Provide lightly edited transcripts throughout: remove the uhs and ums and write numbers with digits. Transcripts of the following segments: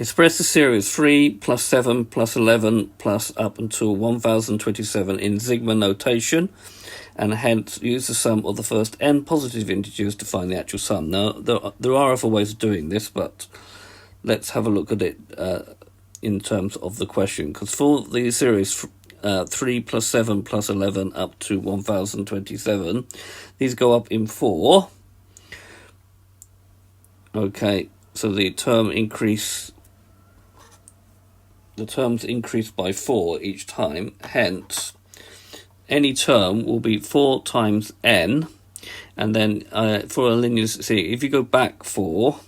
Express the series 3 plus 7 plus 11 plus up until 1027 in sigma notation, and hence use the sum of the first n positive integers to find the actual sum. Now, there are other ways of doing this, but let's have a look at it in terms of the question. Because for the series 3 plus 7 plus 11 up to 1027, these go up in 4. Okay, so the terms increase by 4 each time, hence any term will be 4 times n, and then for a linear, see, if you go back 4,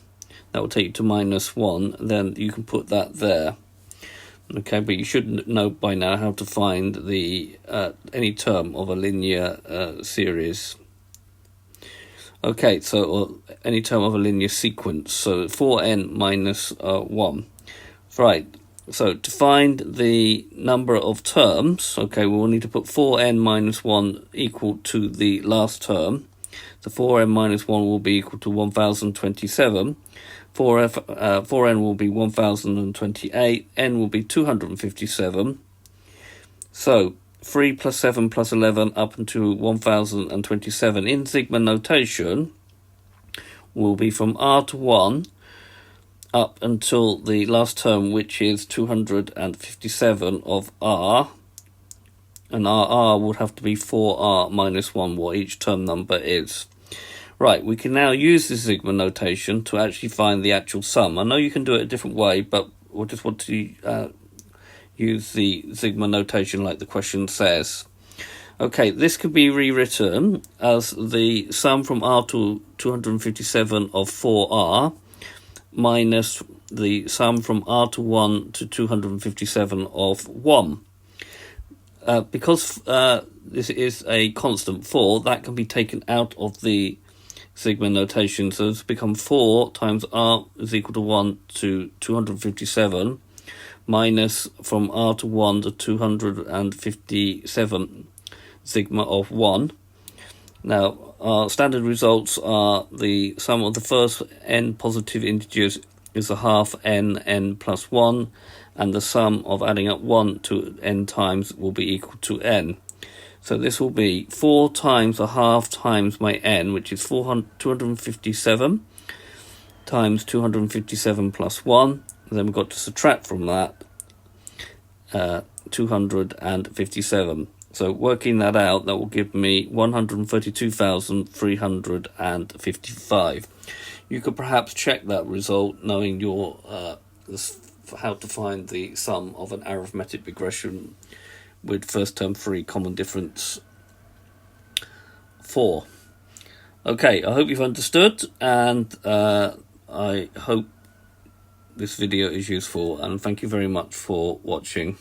that will take you to -1, then you can put that there. Okay, but you should know by now how to find the any term of a linear series. Okay, so any term of a linear sequence, so 4n minus 1. Right, so to find the number of terms, okay, we'll need to put 4n minus 1 equal to the last term. So 4n minus 1 will be equal to 1027. 4n will be 1028. N will be 257. So 3 plus 7 plus 11 up until 1027 in sigma notation will be from r to 1 up until the last term, which is 257 of r, and r would have to be 4r minus 1, what each term number is. Right, we can now use the sigma notation to actually find the actual sum. I know you can do it a different way, but we just want to use the sigma notation like the question says. Okay, this could be rewritten as the sum from r to 257 of 4r minus the sum from r to 1 to 257 of 1. Because this is a constant 4, that can be taken out of the sigma notation, so it's become 4 times r is equal to 1 to 257 minus from r to 1 to 257 sigma of 1. Now, our standard results are the sum of the first n positive integers is a half n plus 1, and the sum of adding up 1 to n times will be equal to n. So this will be 4 times a half times my n, which is 257 times 257 plus 1. And then we've got to subtract from that 257. So working that out, that will give me 132,355. You could perhaps check that result knowing your how to find the sum of an arithmetic regression with first term 3, common difference 4. Okay, I hope you've understood, and I hope this video is useful, and thank you very much for watching.